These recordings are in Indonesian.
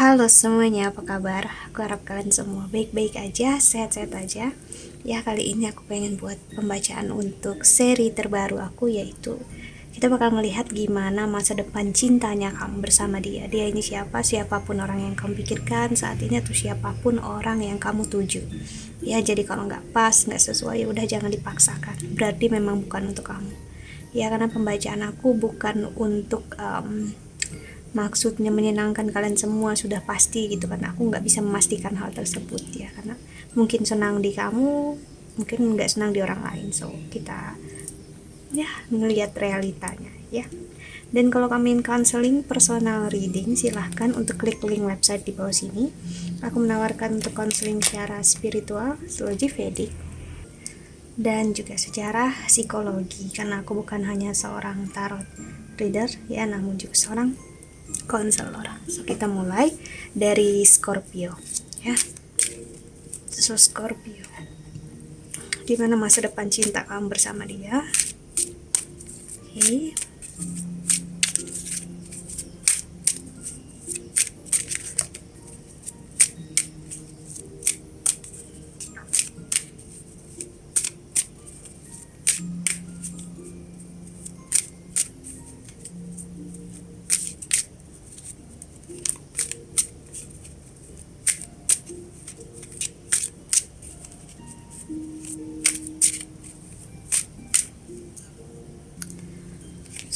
Halo semuanya, apa kabar? Aku harap kalian semua baik-baik aja, sehat-sehat aja. Ya, kali ini aku pengen buat pembacaan untuk seri terbaru aku, yaitu kita bakal melihat gimana masa depan cintanya kamu bersama dia. Dia ini siapa? Siapapun orang yang kamu pikirkan saat ini, atau siapapun orang yang kamu tuju. Ya, jadi kalau nggak pas, nggak sesuai, ya udah jangan dipaksakan. Berarti memang bukan untuk kamu. Ya, karena pembacaan aku bukan untuk maksudnya menyenangkan kalian semua, sudah pasti gitu kan. Aku nggak bisa memastikan hal tersebut ya, karena mungkin senang di kamu, mungkin nggak senang di orang lain. So kita ya melihat realitanya ya. Dan kalau kami ingin counseling personal reading, silahkan untuk klik link website di bawah sini. Aku menawarkan untuk counseling secara spiritual, astrologi Vedic, dan juga secara psikologi, karena aku bukan hanya seorang tarot reader ya, namun juga seorang konselor. So kita mulai dari Scorpio ya. So Scorpio, dimana masa depan cinta kamu bersama dia. Oke.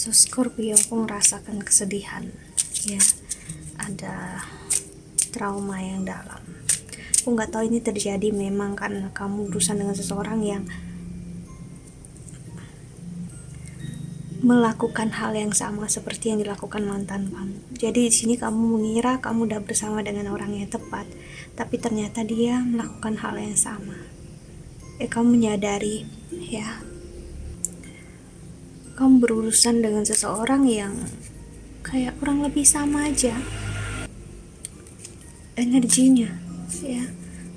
So Scorpio, aku merasakan kesedihan ya, ada trauma yang dalam. Aku nggak tahu ini terjadi memang karena kamu berurusan dengan seseorang yang melakukan hal yang sama seperti yang dilakukan mantan kamu. Jadi di sini kamu mengira kamu udah bersama dengan orang yang tepat, tapi ternyata dia melakukan hal yang sama. Kamu menyadari ya, kamu berurusan dengan seseorang yang kayak kurang lebih sama aja energinya ya,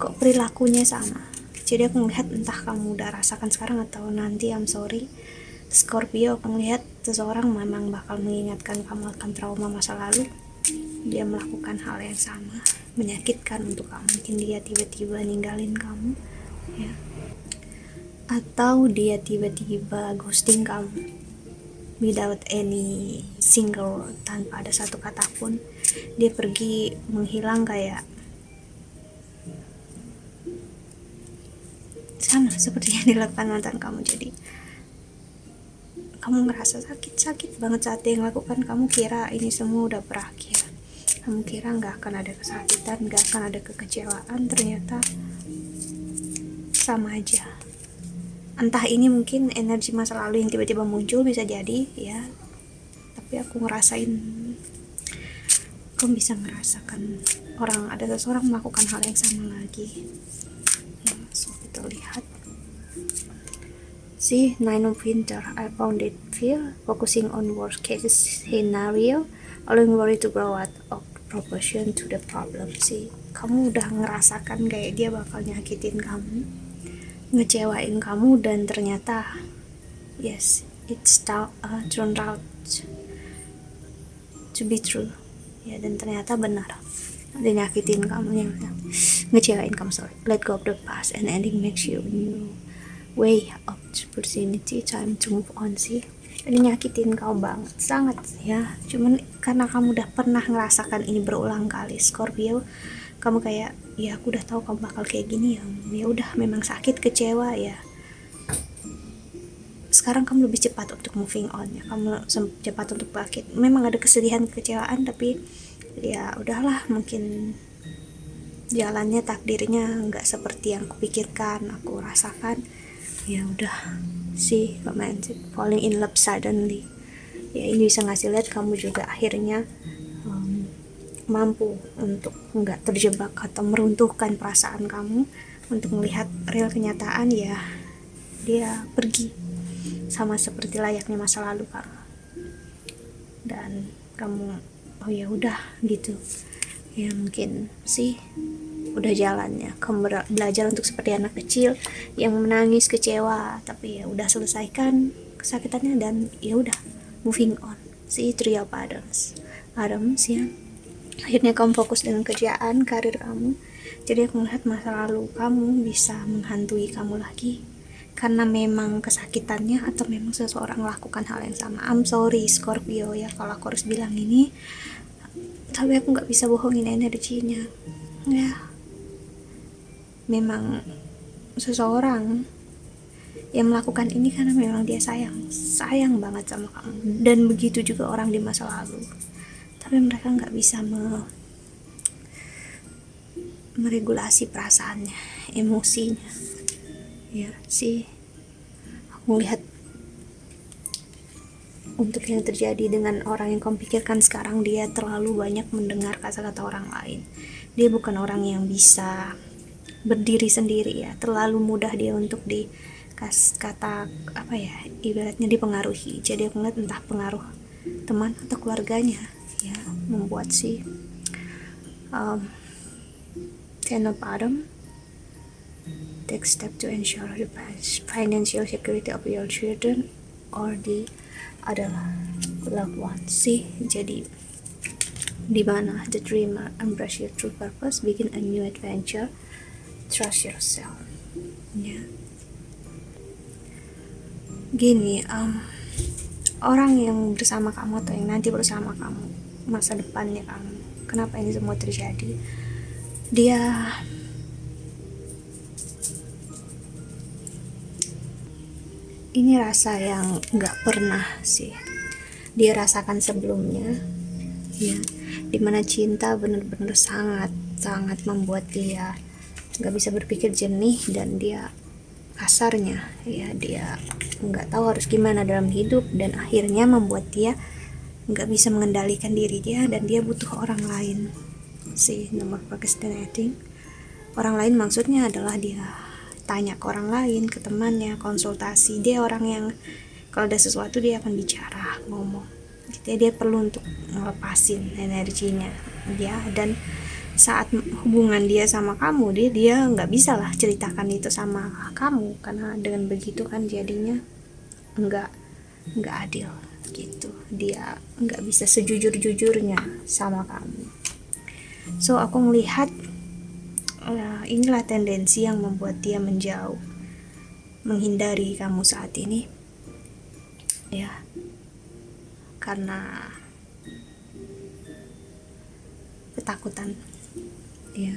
kok perilakunya sama. Jadi aku melihat, entah kamu udah rasakan sekarang atau nanti, I'm sorry Scorpio, aku melihat seseorang memang bakal mengingatkan kamu akan trauma masa lalu. Dia melakukan hal yang sama, menyakitkan untuk kamu. Mungkin dia tiba-tiba ninggalin kamu ya, atau dia tiba-tiba ghosting kamu without any single word, tanpa ada satu kata pun. Dia pergi menghilang kayak sama seperti yang dilakukan mantan kamu. Jadi kamu ngerasa sakit banget saat dia melakukan. Kamu kira ini semua udah berakhir, kamu kira nggak akan ada kesakitan, nggak akan ada kekecewaan. Ternyata sama aja. Entah ini mungkin energi masa lalu yang tiba-tiba muncul, bisa jadi ya, tapi aku ngerasain, kamu bisa merasakan ada seseorang melakukan hal yang sama lagi ya. So kita lihat Nine of Winter. I found it feel focusing on worst case scenario, allowing worry to grow out of proportion to the problem. Kamu udah ngerasakan kayak dia bakal nyakitin kamu, ngecewain kamu, dan ternyata yes, it's turned out to be true ya, dan ternyata benar. Dia nyakitin kamu, yang ngecewain kamu. Sorry, let go of the past and ending makes you new way of opportunity, time to move on. Ini nyakitin kamu banget, sangat ya. Cuman karena kamu udah pernah ngerasakan ini berulang kali, Scorpio, kamu kayak, ya aku udah tahu kamu bakal kayak gini ya udah, memang sakit, kecewa ya. Sekarang kamu lebih cepat untuk moving on ya, kamu cepat untuk bangkit. Memang ada kesedihan, kekecewaan, tapi ya udahlah, mungkin jalannya, takdirnya nggak seperti yang kupikirkan, aku rasakan. Ya udah romantic, falling in love suddenly ya. Ini bisa ngasih lihat kamu juga akhirnya mampu untuk nggak terjebak atau meruntuhkan perasaan kamu, untuk melihat real kenyataan ya. Dia pergi sama seperti layaknya masa lalu kamu, dan kamu oh ya udah gitu ya. Mungkin udah jalannya kamu belajar untuk seperti anak kecil yang menangis kecewa, tapi ya udah selesaikan kesakitannya dan ya udah moving on. Three of Adams ya, akhirnya kamu fokus dengan kerjaan, karir kamu. Jadi aku melihat masa lalu kamu bisa menghantui kamu lagi karena memang kesakitannya atau memang seseorang melakukan hal yang sama. I'm sorry Scorpio ya kalau aku harus bilang ini, tapi aku nggak bisa bohongin energinya ya. Memang seseorang yang melakukan ini karena memang dia sayang banget sama kamu, dan begitu juga orang di masa lalu, tapi mereka nggak bisa meregulasi perasaannya, emosinya ya sih. Aku lihat untuk yang terjadi dengan orang yang kamu pikirkan sekarang, dia terlalu banyak mendengar kata-kata orang lain. Dia bukan orang yang bisa berdiri sendiri ya, terlalu mudah dia untuk kata apa ya, ibaratnya dipengaruhi. Jadi aku ngeliat entah pengaruh teman atau keluarganya ya, membuat si Ten of Autumn, take step to ensure the financial security of your children or the adalah loved ones sih. Jadi di mana the dreamer embrace your true purpose, begin a new adventure, trust yourself ya. Gini, orang yang bersama kamu atau yang nanti bersama kamu, masa depannya kamu, kenapa ini semua terjadi, dia ini rasa yang nggak pernah sih dia rasakan sebelumnya ya, dimana cinta benar-benar sangat membuat dia nggak bisa berpikir jernih, dan dia kasarnya ya, dia nggak tahu harus gimana dalam hidup, dan akhirnya membuat dia nggak bisa mengendalikan diri dia, dan dia butuh orang lain sih. Nomor procrastinating, orang lain maksudnya adalah dia tanya ke orang lain, ke temannya, konsultasi. Dia orang yang kalau ada sesuatu dia akan bicara, ngomong gitu ya. Dia perlu untuk ngelepasin energinya dia, dan saat hubungan dia sama kamu, dia nggak bisa lah ceritakan itu sama kamu, karena dengan begitu kan jadinya nggak adil gitu. Dia nggak bisa sejujur-jujurnya sama kamu. So aku melihat inilah tendensi yang membuat dia menjauh, menghindari kamu saat ini ya, karena ketakutan ya.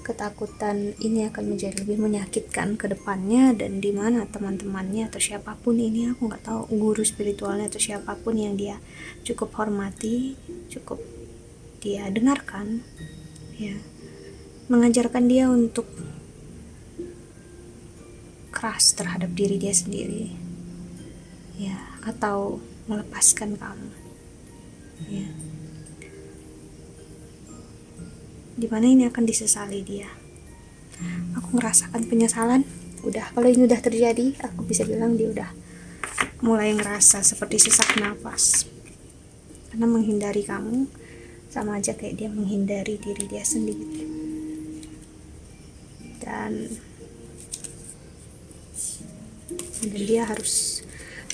Ketakutan ini akan menjadi lebih menyakitkan ke depannya, dan dimana teman-temannya atau siapapun ini, aku nggak tahu, guru spiritualnya atau siapapun yang dia cukup hormati, cukup dia dengarkan ya, mengajarkan dia untuk keras terhadap diri dia sendiri ya, atau melepaskan kamu ya, dimana ini akan disesali dia. Aku ngerasakan penyesalan kalau ini udah terjadi. Aku bisa bilang dia udah mulai ngerasa seperti sesak nafas, karena menghindari kamu sama aja kayak dia menghindari diri dia sendiri. Dan dia harus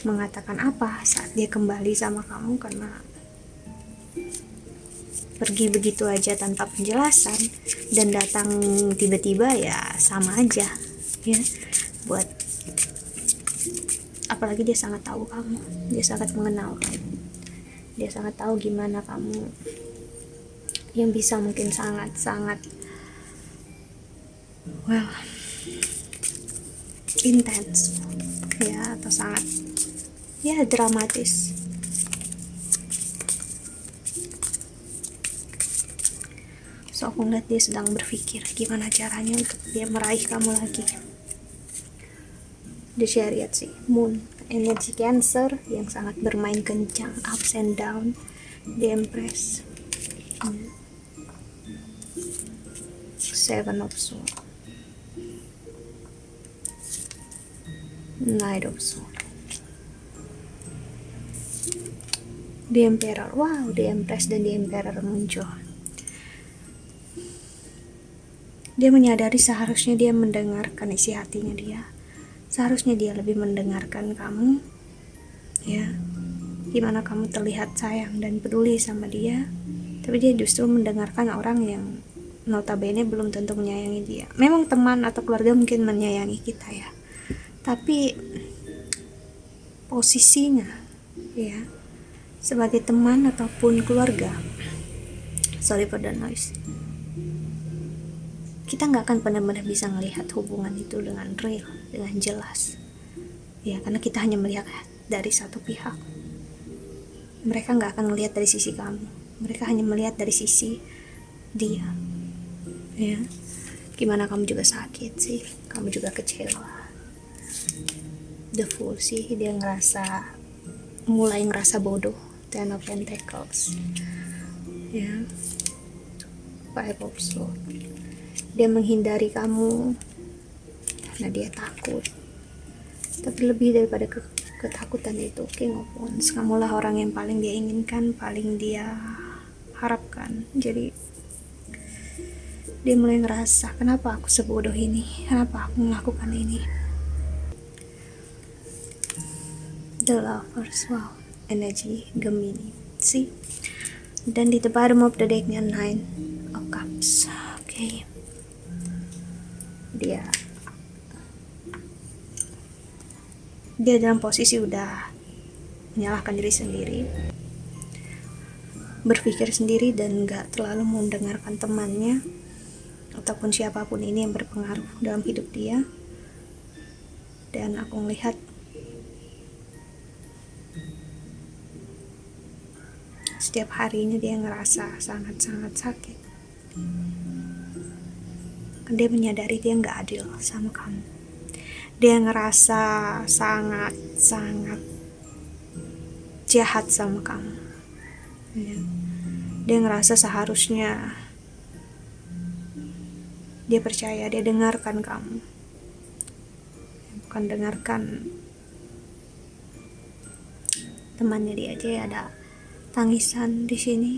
mengatakan apa saat dia kembali sama kamu, karena pergi begitu aja tanpa penjelasan dan datang tiba-tiba ya sama aja ya. Buat apalagi dia sangat tahu kamu, dia sangat mengenal kamu, dia sangat tahu gimana kamu, yang bisa mungkin sangat intens ya, atau sangat ya dramatis. So aku ngeliat dia sedang berpikir gimana caranya untuk dia meraih kamu lagi. The Chariot sih, Moon, energi Cancer yang sangat bermain kencang, ups and down. The Empress, Seven of Swords, Knight of Swords, The Emperor. Wow, The Empress dan The Emperor muncul. Dia menyadari seharusnya dia mendengarkan isi hatinya dia. Seharusnya dia lebih mendengarkan kamu ya, gimana kamu terlihat sayang dan peduli sama dia, tapi dia justru mendengarkan orang yang notabene belum tentu menyayangi dia. Memang teman atau keluarga mungkin menyayangi kita ya, tapi posisinya ya sebagai teman ataupun keluarga, sorry for the noise, kita nggak akan benar-benar bisa melihat hubungan itu dengan real, dengan jelas ya, karena kita hanya melihat dari satu pihak. Mereka nggak akan melihat dari sisi kamu, mereka hanya melihat dari sisi dia ya. Gimana kamu juga sakit sih, kamu juga kecewa, the fool sih, dia mulai ngerasa bodoh. Ten of Pentacles ya, Five of Swords. Dia menghindari kamu karena dia takut, tapi lebih daripada ketakutan itu, King of Wands, kamulah orang yang paling dia inginkan, paling dia harapkan. Jadi dia mulai ngerasa, kenapa aku sebodoh ini, kenapa aku melakukan ini. The Lovers, wow, energi Gemini sih. Dan di the bottom of the decknya Nine of Cups. Oke. Dia dalam posisi udah menyalahkan diri sendiri, berpikir sendiri, dan gak terlalu mendengarkan temannya ataupun siapapun ini yang berpengaruh dalam hidup dia. Dan aku melihat setiap harinya dia ngerasa sangat-sangat sakit. Dia menyadari dia gak adil sama kamu. Dia ngerasa sangat-sangat jahat sama kamu ya. Dia ngerasa seharusnya dia percaya, dia dengarkan kamu, bukan dengarkan temannya dia aja ya. Ada tangisan di sini.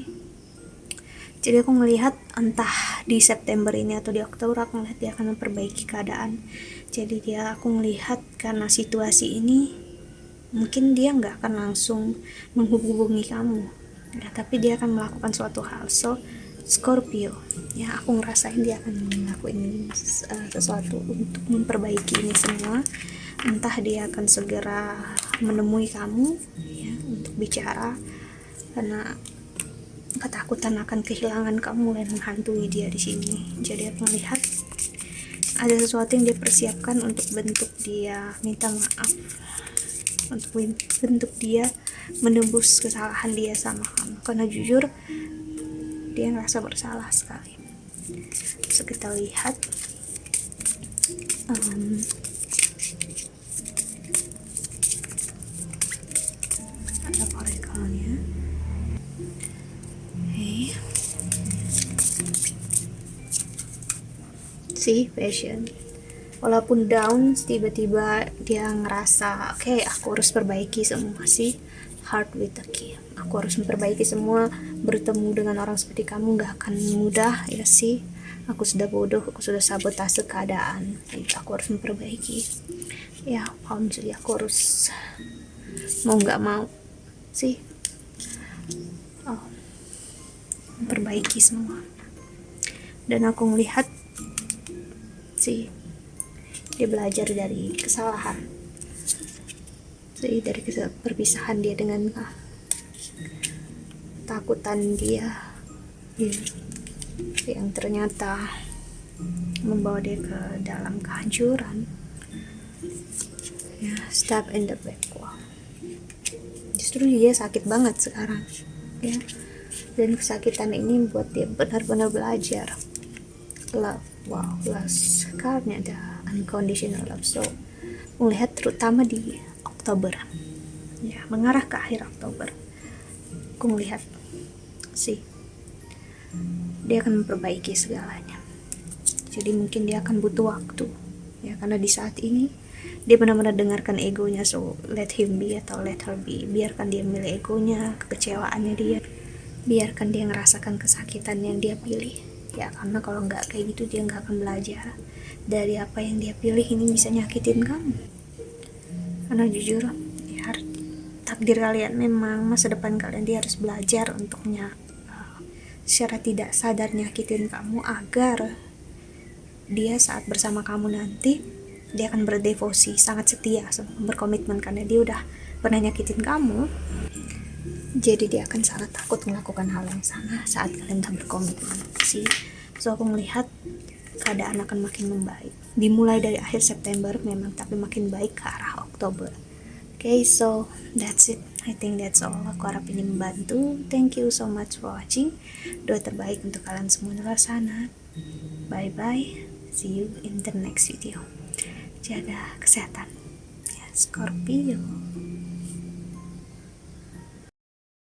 Jadi aku melihat entah di September ini atau di Oktober, aku melihat dia akan memperbaiki keadaan. Jadi aku melihat karena situasi ini mungkin dia nggak akan langsung menghubungi kamu ya, tapi dia akan melakukan suatu hal. So Scorpio ya, aku ngerasain dia akan melakukan sesuatu untuk memperbaiki ini semua. Entah dia akan segera menemui kamu ya untuk bicara, karena ketakutan akan kehilangan kamu mulai menghantui dia di sini. Jadi aku melihat ada sesuatu yang dia persiapkan untuk bentuk dia minta maaf, untuk bentuk dia menembus kesalahan dia sama kamu, karena jujur dia ngerasa bersalah sekali. So kita lihat ada oracle-nya. See, passion. Walaupun down, tiba-tiba dia ngerasa, oke, aku harus perbaiki semua sih. Heart with the key. Aku harus memperbaiki semua. Bertemu dengan orang seperti kamu gak akan mudah ya sih. Aku sudah bodoh, aku sudah sabotase keadaan. Jadi aku harus memperbaiki. Ya, jadi aku harus mau gak mau sih memperbaiki semua. Dan aku melihat sih dia belajar dari kesalahan sih, dari perpisahan dia dengan takutan dia ya, yang ternyata membawa dia ke dalam kehancuran ya. Step in the back. Wow. Justru dia sakit banget sekarang ya, dan kesakitan ini buat dia benar-benar belajar love. Wow, last cardnya ada unconditional love. So melihat terutama di Oktober ya, mengarah ke akhir Oktober, aku melihat sih dia akan memperbaiki segalanya. Jadi mungkin dia akan butuh waktu ya, karena di saat ini dia benar-benar dengarkan egonya. So let him be atau let her be, biarkan dia milih egonya, kekecewaannya dia, biarkan dia ngerasakan kesakitan yang dia pilih ya, karena kalau nggak kayak gitu dia nggak akan belajar dari apa yang dia pilih. Ini bisa nyakitin kamu, karena jujur ya, takdir kalian memang masa depan kalian, dia harus belajar untuknya secara tidak sadar nyakitin kamu, agar dia saat bersama kamu nanti dia akan berdevosi, sangat setia, berkomitmen, karena dia udah pernah nyakitin kamu. Jadi dia akan sangat takut melakukan hal yang sama saat kalian udah berkomitmen sih. So aku melihat keadaan akan makin membaik, dimulai dari akhir September memang, tapi makin baik ke arah Oktober. Okay, so that's it. I think that's all. Aku harap ini membantu. Thank you so much for watching. Doa terbaik untuk kalian semua di luar sana. Bye bye. See you in the next video. Jaga kesehatan ya, Scorpio.